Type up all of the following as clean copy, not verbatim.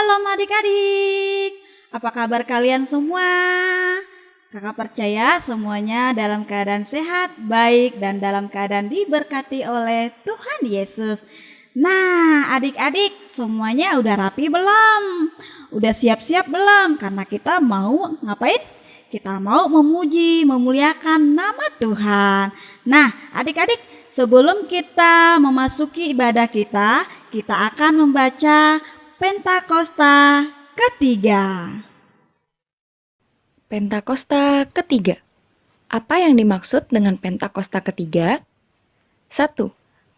Shalom adik-adik, apa kabar kalian semua? Kakak percaya semuanya dalam keadaan sehat, baik, dan dalam keadaan diberkati oleh Tuhan Yesus. Nah, adik-adik semuanya udah rapi belum? Udah siap-siap belum? Karena kita mau ngapain? Kita mau memuji, memuliakan nama Tuhan. Nah, adik-adik, sebelum kita memasuki ibadah kita akan membaca Pentakosta ketiga. Pentakosta ketiga. Apa yang dimaksud dengan Pentakosta ketiga? 1.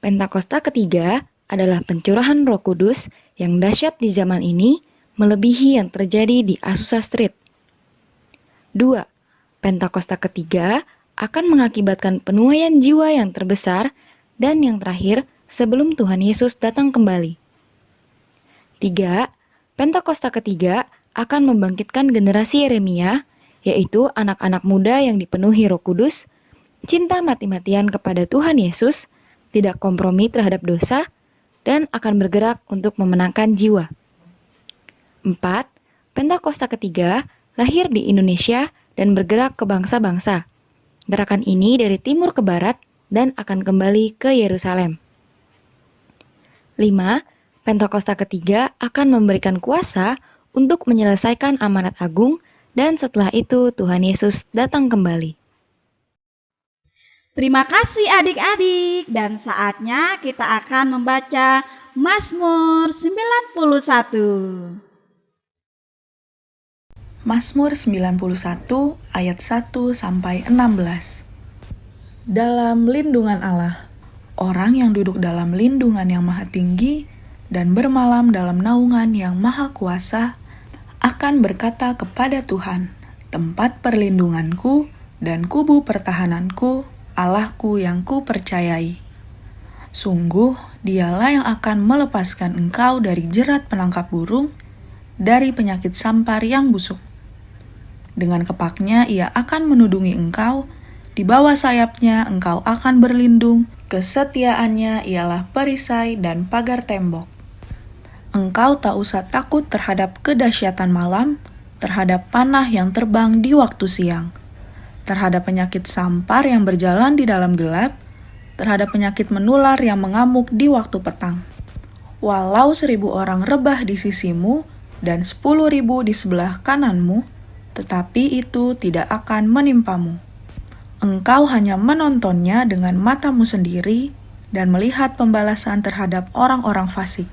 Pentakosta ketiga adalah pencurahan Roh Kudus yang dahsyat di zaman ini, melebihi yang terjadi di Azusa Street. 2. Pentakosta ketiga akan mengakibatkan penuaian jiwa yang terbesar dan yang terakhir sebelum Tuhan Yesus datang kembali. 3. Pentakosta ketiga akan membangkitkan generasi Yeremia, yaitu anak-anak muda yang dipenuhi Roh Kudus, cinta mati-matian kepada Tuhan Yesus, tidak kompromi terhadap dosa, dan akan bergerak untuk memenangkan jiwa. 4. Pentakosta ketiga lahir di Indonesia dan bergerak ke bangsa-bangsa. Gerakan ini dari timur ke barat dan akan kembali ke Yerusalem. 5. Pentakosta ketiga akan memberikan kuasa untuk menyelesaikan amanat agung dan setelah itu Tuhan Yesus datang kembali. Terima kasih adik-adik, dan saatnya kita akan membaca Mazmur 91. Mazmur 91 ayat 1 sampai 16. Dalam lindungan Allah, orang yang duduk dalam lindungan yang maha tinggi dan bermalam dalam naungan yang maha kuasa akan berkata kepada Tuhan, tempat perlindunganku dan kubu pertahananku, Allahku yang kupercayai. Sungguh, dialah yang akan melepaskan engkau dari jerat penangkap burung, dari penyakit sampar yang busuk. Dengan kepaknya ia akan menudungi engkau, di bawah sayapnya engkau akan berlindung, kesetiaannya ialah perisai dan pagar tembok. Engkau tak usah takut terhadap kedahsyatan malam, terhadap panah yang terbang di waktu siang, terhadap penyakit sampar yang berjalan di dalam gelap, terhadap penyakit menular yang mengamuk di waktu petang. Walau 1.000 orang rebah di sisimu dan 10.000 di sebelah kananmu, tetapi itu tidak akan menimpamu. Engkau hanya menontonnya dengan matamu sendiri dan melihat pembalasan terhadap orang-orang fasik.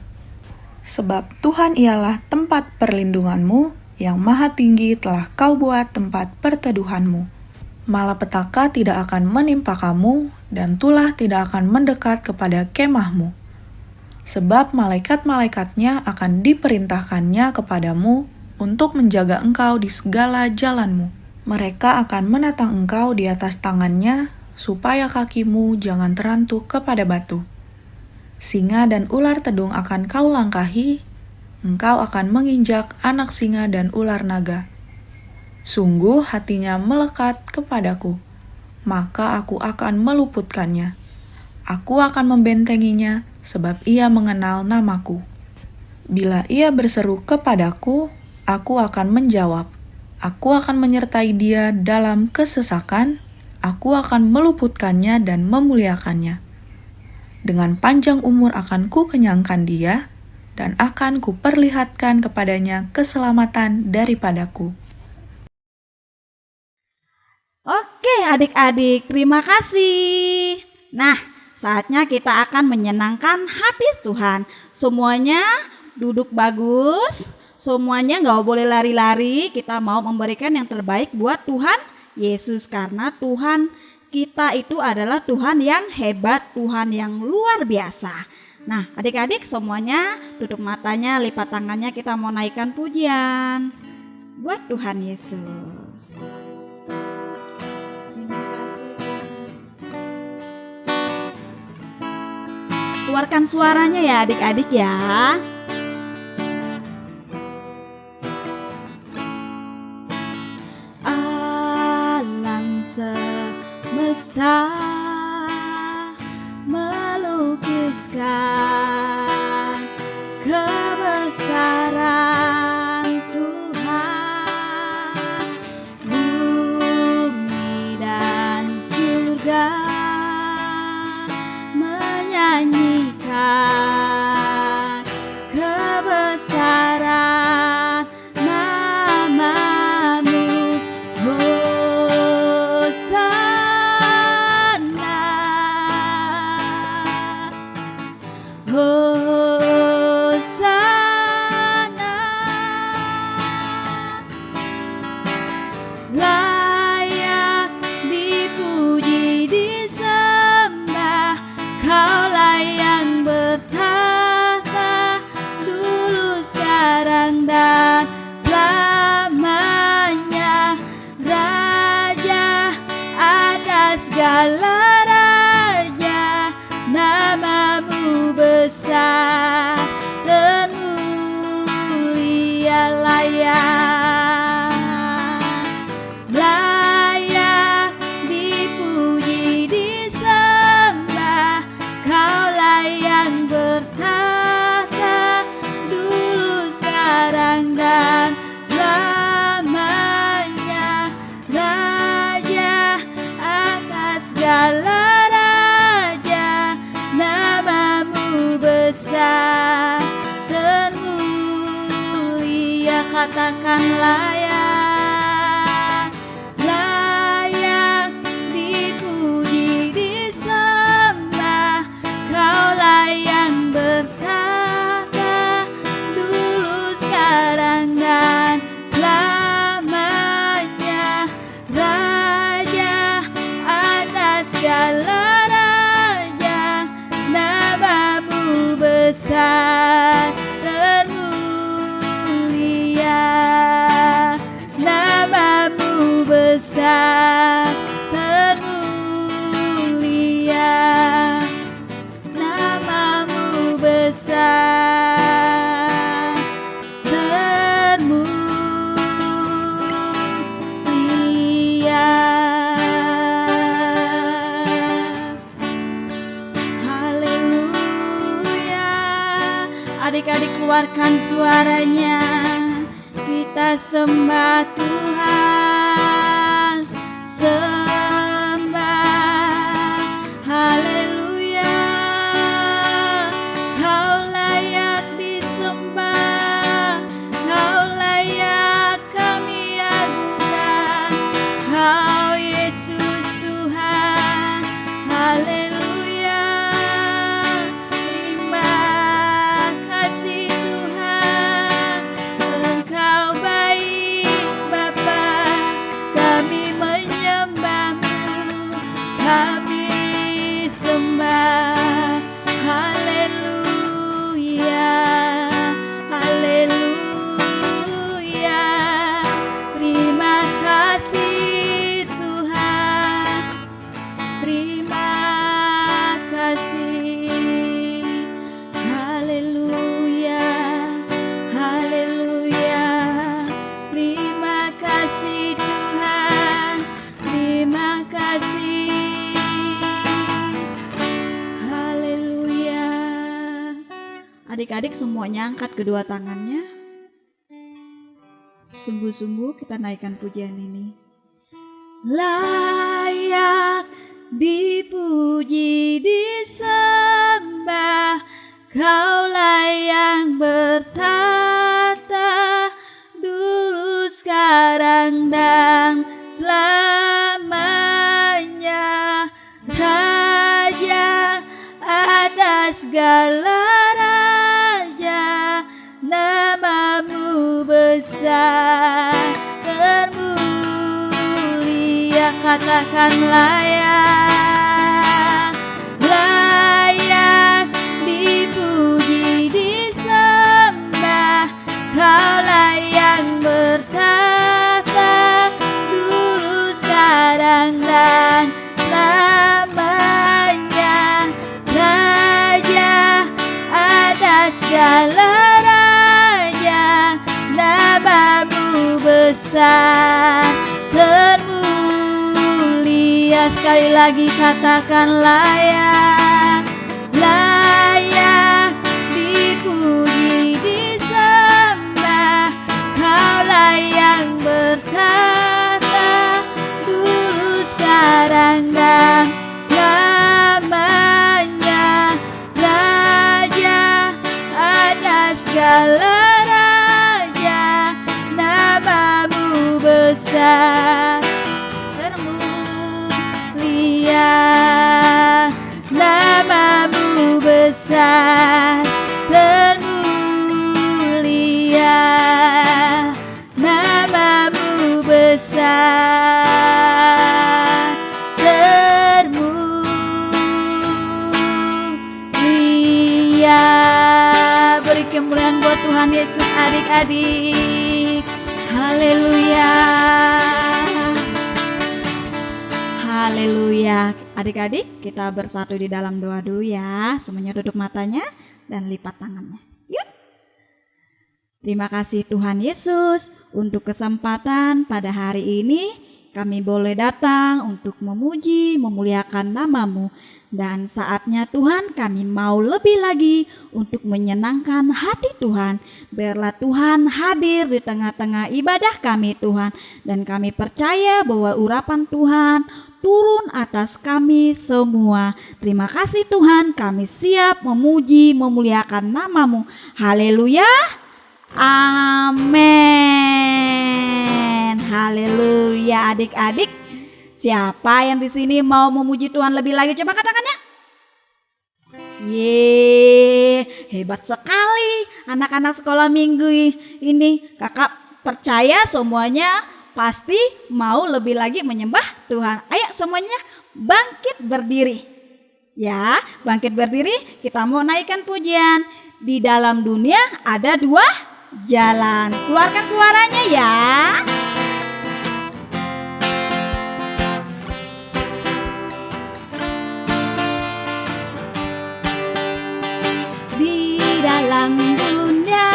Sebab Tuhan ialah tempat perlindunganmu, yang maha tinggi telah kau buat tempat perteduhanmu. Malapetaka tidak akan menimpa kamu, dan tulah tidak akan mendekat kepada kemahmu. Sebab malaikat-malaikatnya akan diperintahkannya kepadamu untuk menjaga engkau di segala jalanmu. Mereka akan menatang engkau di atas tangannya, supaya kakimu jangan terantuk kepada batu. Singa dan ular tedung akan kau langkahi, engkau akan menginjak anak singa dan ular naga. Sungguh hatinya melekat kepadaku, maka aku akan meluputkannya. Aku akan membentenginya, sebab ia mengenal namaku. Bila ia berseru kepadaku, aku akan menjawab. Aku akan menyertai dia dalam kesesakan, aku akan meluputkannya dan memuliakannya. Dengan panjang umur akan kukenyangkan dia, dan akan kuperlihatkan kepadanya keselamatan daripadaku. Oke adik-adik, terima kasih. Nah, saatnya kita akan menyenangkan hati Tuhan. Semuanya duduk bagus, semuanya gak boleh lari-lari. Kita mau memberikan yang terbaik buat Tuhan Yesus, karena Tuhan kita itu adalah Tuhan yang hebat, Tuhan yang luar biasa. Nah, adik-adik semuanya tutup matanya, lipat tangannya, kita mau naikkan pujian buat Tuhan Yesus. Terima kasih. Keluarkan suaranya ya adik-adik ya. Alam semesta melukiskan kebesaran Tuhan, kebesaran nama-Mu, Hosana, Hosana. Layak dipuji, disembah, Kaulah yang bertahta dulu, sekarang, dan selamanya. Raja atas segala raja, nama-Mu besar dan mulia. Layak dipuji, disembah, Kaulah yang bertahta dulu, sekarang, dan selamanya. Raja atas segala raja, nama-Mu besar dan mulia. Katakan layak, layak dipuji, disembah, Kaulah yang bertahta dulu, sekarang, dan selamanya. Raja atas segala raja, nama-Mu besar dan mulia. Nama-Mu besar dan mulia. Nama-Mu besar dan mulia. Haleluya. Adik-adik keluarkan suaranya, kita sembah Tuhan, sembah. Haleluya. Kau layak disembah, Kau layak kami agungkan, Kau Yesus Tuhan. Haleluya. Terima kasih Tuhan, Engkau baik Bapa, kami menyembah-Mu, kami sembah. Haleluya, haleluya. Terima kasih Tuhan, terima kasih. Haleluya, haleluya. Terima kasih Tuhan, terima kasih. Haleluya. Adik-adik semuanya angkat kedua tangannya. Sungguh-sungguh kita naikkan pujian ini. Layak dipuji, disembah, Kaulah yang bertahta dulu, sekarang, dan selamanya. Raja atas segala raja, nama-Mu besar termulia. Katakan layak, layak dipuji, disembah, Kaulah yang bertahta dulu, sekarang, dan selamanya. Raja atas segala raja, nama-Mu besar termulia. Sekali lagi katakan layak, layak dipuji, disembah, Kaulah yang bertahta dulu, sekarang, dan selamanya. besar, termulia, namamu besar, termulia. Beri kemuliaan buat Tuhan Yesus adik-adik. Haleluya. Haleluya. Adik-adik, kita bersatu di dalam doa dulu ya. Semuanya tutup matanya dan lipat tangannya. Yuk. Terima kasih Tuhan Yesus untuk kesempatan pada hari ini kami boleh datang untuk memuji, memuliakan nama-Mu. Dan saatnya Tuhan kami mau lebih lagi untuk menyenangkan hati Tuhan. Biarlah Tuhan hadir di tengah-tengah ibadah kami Tuhan. Dan kami percaya bahwa urapan Tuhan turun atas kami semua. Terima kasih Tuhan, kami siap memuji, memuliakan nama-Mu. Haleluya. Amin. Haleluya. Adik-adik, siapa yang di sini mau memuji Tuhan lebih lagi? Coba katakannya. Hebat sekali anak-anak sekolah minggu ini. Kakak percaya semuanya pasti mau lebih lagi menyembah Tuhan. Ayo semuanya bangkit berdiri. Ya, bangkit berdiri, kita mau naikkan pujian. Di dalam dunia ada dua jalan. Keluarkan suaranya ya. Di dalam dunia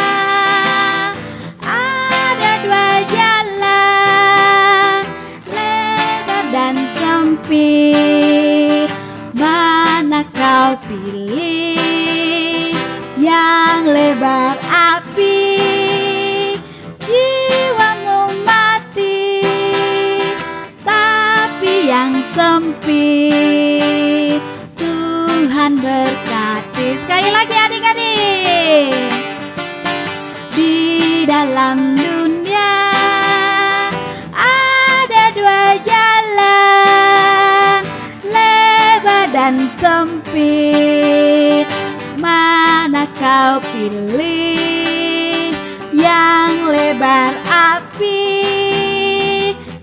ada dua jalan, lebar dan sempit. Mana kau pilih? Yang lebar api, jiwamu mati. Tapi yang sempit, Tuhan berkati. Sekali lagi adik-adik. Di dalam dunia ada dua jalan, lebar dan sempit. Mana kau pilih? Yang lebar api,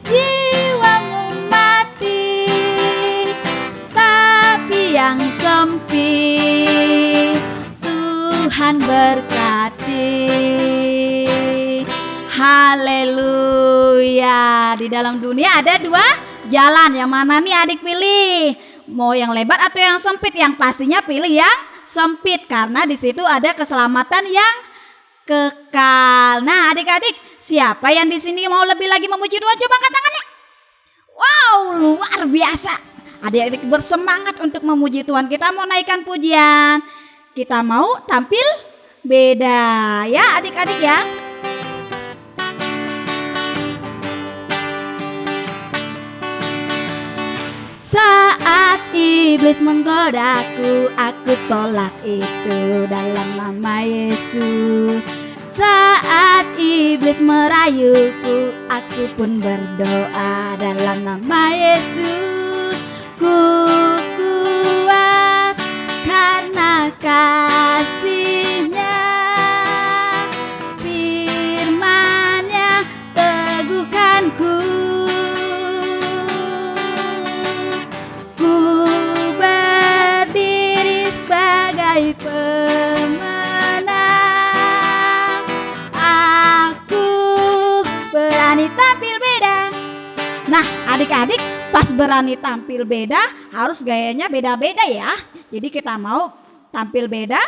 jiwamu mati. Tapi yang sempit, Tuhan berkati. Haleluya. Di dalam dunia ada dua jalan. Yang mana nih adik pilih? Mau yang lebar atau yang sempit? Yang pastinya pilih yang sempit karena di situ ada keselamatan yang kekal. Nah, adik-adik, siapa yang di sini mau lebih lagi memuji Tuhan? Coba angkat tangannya. Wow, luar biasa. Adik-adik bersemangat untuk memuji Tuhan. Kita mau naikkan pujian. Kita mau tampil beda ya adik-adik ya. Saat iblis menggodaku, aku tolak itu dalam nama Yesus. Saat iblis merayuku, aku pun berdoa dalam nama Yesus. Ku kuat karena kasih-Nya, firman-Nya teguhkanku. Ku berdiri sebagai pemenang. Aku berani tampil beda. Nah, adik-adik, pas berani tampil beda harus gayanya beda-beda ya. Jadi kita mau tampil beda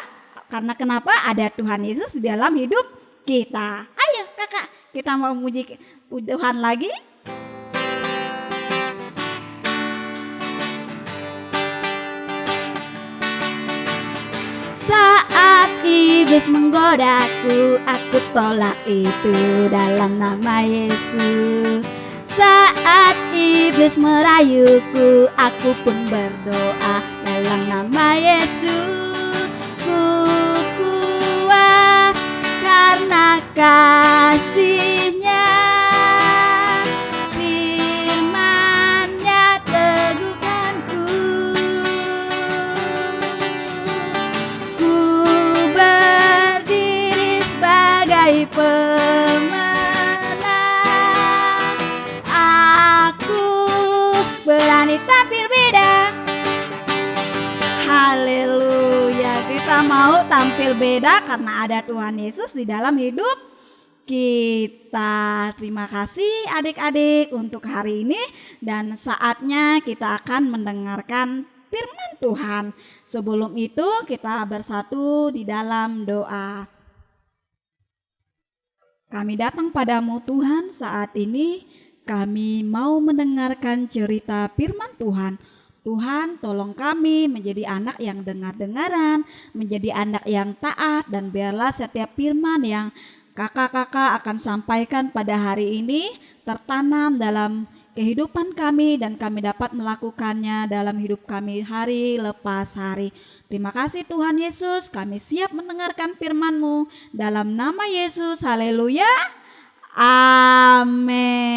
karena kenapa? Ada Tuhan Yesus di dalam hidup kita. Ayo kakak, kita mau muji Tuhan lagi. Saat iblis menggodaku, aku tolak itu dalam nama Yesus. Saat iblis merayuku, aku pun berdoa dalam nama Yesus. Ku kuat karena kasih-Nya, firman-Nya teguhkanku. tampil beda karena ada Tuhan Yesus di dalam hidup kita. Terima kasih adik-adik untuk hari ini, dan saatnya kita akan mendengarkan firman Tuhan. Sebelum itu kita bersatu di dalam doa. Kami datang padamu Tuhan saat ini, kami mau mendengarkan cerita firman Tuhan. Tuhan, tolong kami menjadi anak yang dengar-dengaran, menjadi anak yang taat, dan biarlah setiap firman yang kakak-kakak akan sampaikan pada hari ini tertanam dalam kehidupan kami, dan kami dapat melakukannya dalam hidup kami hari lepas hari. Terima kasih Tuhan Yesus, kami siap mendengarkan firman-Mu. Dalam nama Yesus, haleluya, amin.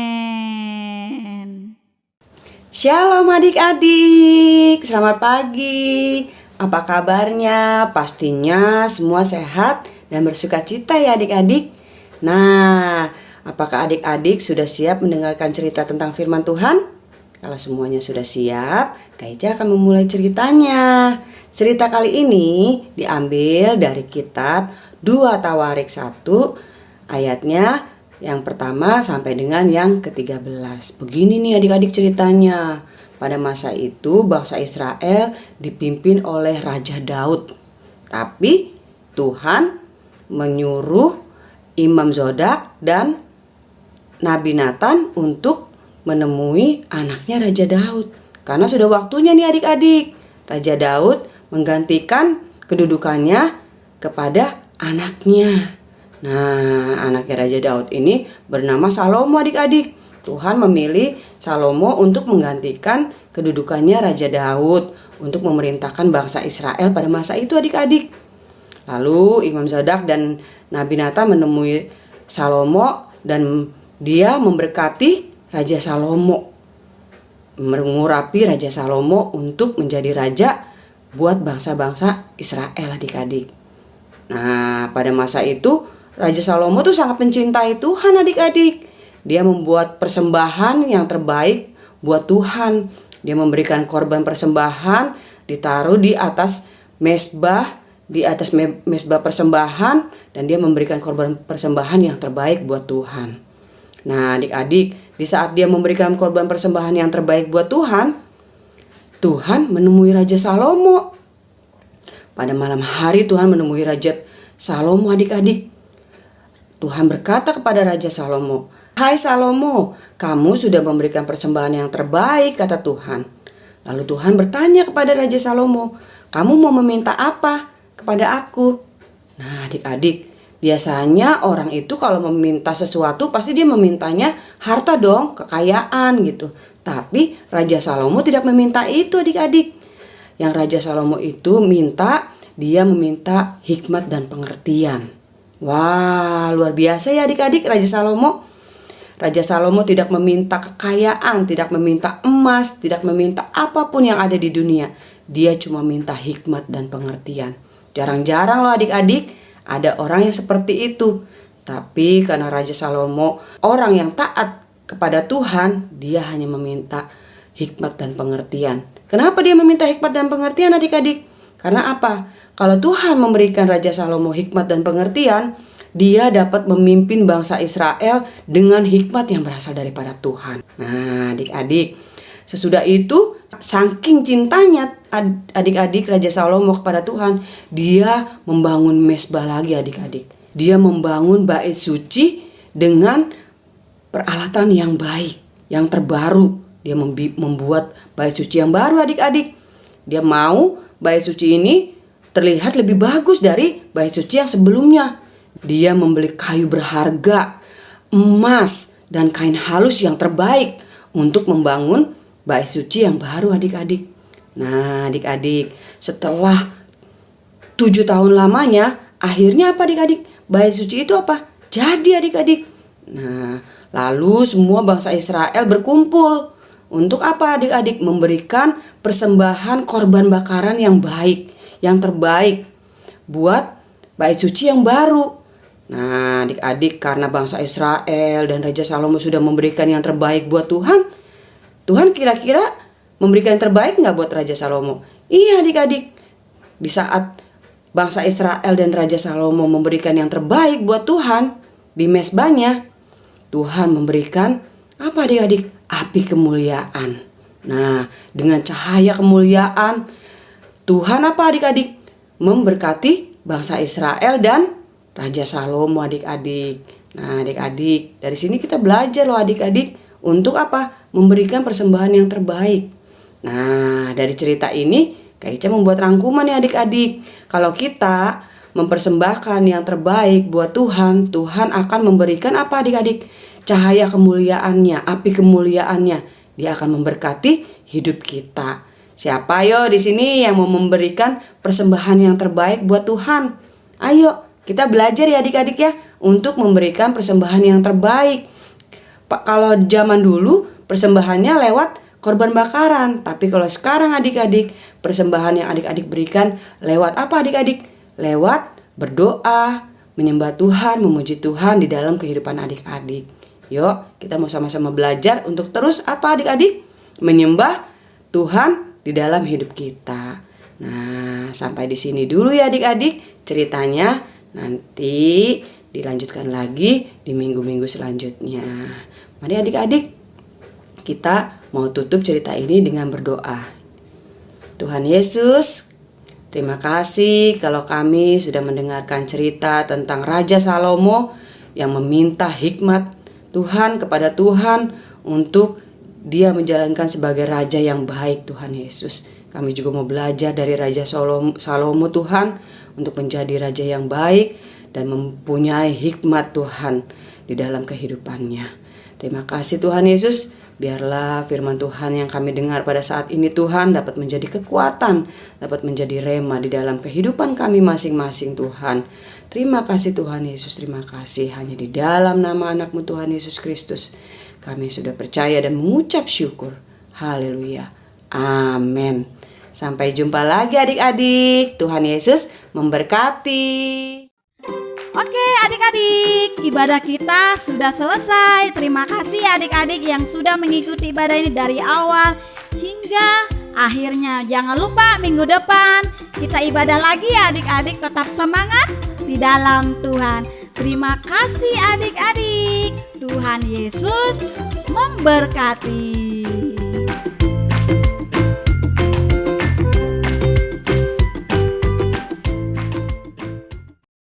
Shalom adik-adik, selamat pagi. Apa kabarnya? Pastinya semua sehat dan bersuka cita ya adik-adik. Nah, apakah adik-adik sudah siap mendengarkan cerita tentang firman Tuhan? Kalau semuanya sudah siap, Kak Ica akan memulai ceritanya. Cerita kali ini diambil dari kitab 2 Tawarik 1, ayatnya yang pertama sampai dengan yang ke-13. Begini nih adik-adik ceritanya. Pada masa itu bangsa Israel dipimpin oleh Raja Daud. Tapi Tuhan menyuruh Imam Zodak dan Nabi Nathan untuk menemui anaknya Raja Daud. Karena sudah waktunya nih adik-adik. Raja Daud menggantikan kedudukannya kepada anaknya. Nah, anaknya Raja Daud ini bernama Salomo adik-adik. Tuhan memilih Salomo untuk menggantikan kedudukannya Raja Daud untuk memerintahkan bangsa Israel pada masa itu adik-adik. Lalu Imam Zodak dan Nabi Nathan menemui Salomo dan dia memberkati Raja Salomo, mengurapi Raja Salomo untuk menjadi raja buat bangsa-bangsa Israel adik-adik. Nah, pada masa itu Raja Salomo tuh sangat mencintai Tuhan adik-adik. Dia membuat persembahan yang terbaik buat Tuhan. Dia memberikan korban persembahan, ditaruh di atas mezbah, mezbah persembahan, dan dia memberikan korban persembahan yang terbaik buat Tuhan. Nah adik-adik, di saat dia memberikan korban persembahan yang terbaik buat Tuhan, Tuhan menemui Raja Salomo. Pada malam hari Tuhan menemui Raja Salomo adik-adik. Tuhan berkata kepada Raja Salomo, "Hai Salomo, kamu sudah memberikan persembahan yang terbaik," kata Tuhan. Lalu Tuhan bertanya kepada Raja Salomo, "Kamu mau meminta apa kepada aku?" Nah adik-adik, biasanya orang itu kalau meminta sesuatu pasti dia memintanya harta dong, kekayaan gitu. Tapi Raja Salomo tidak meminta itu adik-adik. Yang Raja Salomo itu dia meminta hikmat dan pengertian. Wah, luar biasa ya adik-adik Raja Salomo. Raja Salomo tidak meminta kekayaan, tidak meminta emas, tidak meminta apapun yang ada di dunia. Dia cuma minta hikmat dan pengertian. Jarang-jarang loh adik-adik ada orang yang seperti itu. Tapi karena Raja Salomo orang yang taat kepada Tuhan, dia hanya meminta hikmat dan pengertian. Kenapa dia meminta hikmat dan pengertian adik-adik? Karena apa? Kalau Tuhan memberikan Raja Salomo hikmat dan pengertian, dia dapat memimpin bangsa Israel dengan hikmat yang berasal daripada Tuhan. Nah adik-adik, sesudah itu saking cintanya adik-adik Raja Salomo kepada Tuhan, dia membangun mezbah lagi adik-adik. Dia membangun bait suci dengan peralatan yang baik, yang terbaru. Dia membuat bait suci yang baru adik-adik. Dia mau bait suci ini terlihat lebih bagus dari bait suci yang sebelumnya. Dia membeli kayu berharga, emas, dan kain halus yang terbaik untuk membangun bait suci yang baru adik-adik. Nah adik-adik, setelah 7 tahun lamanya, akhirnya apa adik-adik? Bait suci itu apa? Jadi adik-adik. Nah lalu semua bangsa Israel berkumpul. Untuk apa adik-adik? Memberikan persembahan korban bakaran yang baik, yang terbaik buat bait suci yang baru. Nah adik-adik, karena bangsa Israel dan Raja Salomo sudah memberikan yang terbaik buat Tuhan, Tuhan kira-kira memberikan yang terbaik gak buat Raja Salomo? Iya adik-adik. Di saat bangsa Israel dan Raja Salomo memberikan yang terbaik buat Tuhan di mezbahnya, Tuhan memberikan apa adik-adik? Api kemuliaan. Nah, dengan cahaya kemuliaan Tuhan apa adik-adik? Memberkati bangsa Israel dan Raja Salomo adik-adik. Nah adik-adik, dari sini kita belajar loh adik-adik untuk apa? Memberikan persembahan yang terbaik. Nah dari cerita ini Kak Ica membuat rangkuman ya adik-adik. Kalau kita mempersembahkan yang terbaik buat Tuhan, Tuhan akan memberikan apa adik-adik? Cahaya kemuliaannya, api kemuliaannya. Dia akan memberkati hidup kita. Siapa yo di sini yang mau memberikan persembahan yang terbaik buat Tuhan? Ayo kita belajar ya adik-adik ya untuk memberikan persembahan yang terbaik. Kalau zaman dulu persembahannya lewat korban bakaran, tapi kalau sekarang adik-adik persembahan yang adik-adik berikan lewat apa adik-adik? Lewat berdoa, menyembah Tuhan, memuji Tuhan di dalam kehidupan adik-adik. Yuk kita mau sama-sama belajar untuk terus apa adik-adik? Menyembah Tuhan di dalam hidup kita. Nah, sampai di sini dulu ya adik-adik ceritanya. Nanti dilanjutkan lagi di minggu-minggu selanjutnya. Mari adik-adik, kita mau tutup cerita ini dengan berdoa. Tuhan Yesus, terima kasih kalau kami sudah mendengarkan cerita tentang Raja Salomo yang meminta hikmat Tuhan kepada Tuhan untuk dia menjalankan sebagai raja yang baik Tuhan Yesus. Kami juga mau belajar dari Raja Salomo Tuhan untuk menjadi raja yang baik dan mempunyai hikmat Tuhan di dalam kehidupannya. Terima kasih Tuhan Yesus. Biarlah firman Tuhan yang kami dengar pada saat ini Tuhan dapat menjadi kekuatan, dapat menjadi rema di dalam kehidupan kami masing-masing Tuhan. Terima kasih Tuhan Yesus, terima kasih. Hanya di dalam nama anak-Mu Tuhan Yesus Kristus kami sudah percaya dan mengucap syukur. Haleluya. Amin. Sampai jumpa lagi adik-adik. Tuhan Yesus memberkati. Oke adik-adik, ibadah kita sudah selesai. Terima kasih adik-adik yang sudah mengikuti ibadah ini dari awal hingga akhirnya. Jangan lupa minggu depan kita ibadah lagi ya adik-adik. Tetap semangat di dalam Tuhan. Terima kasih adik-adik. Tuhan Yesus memberkati.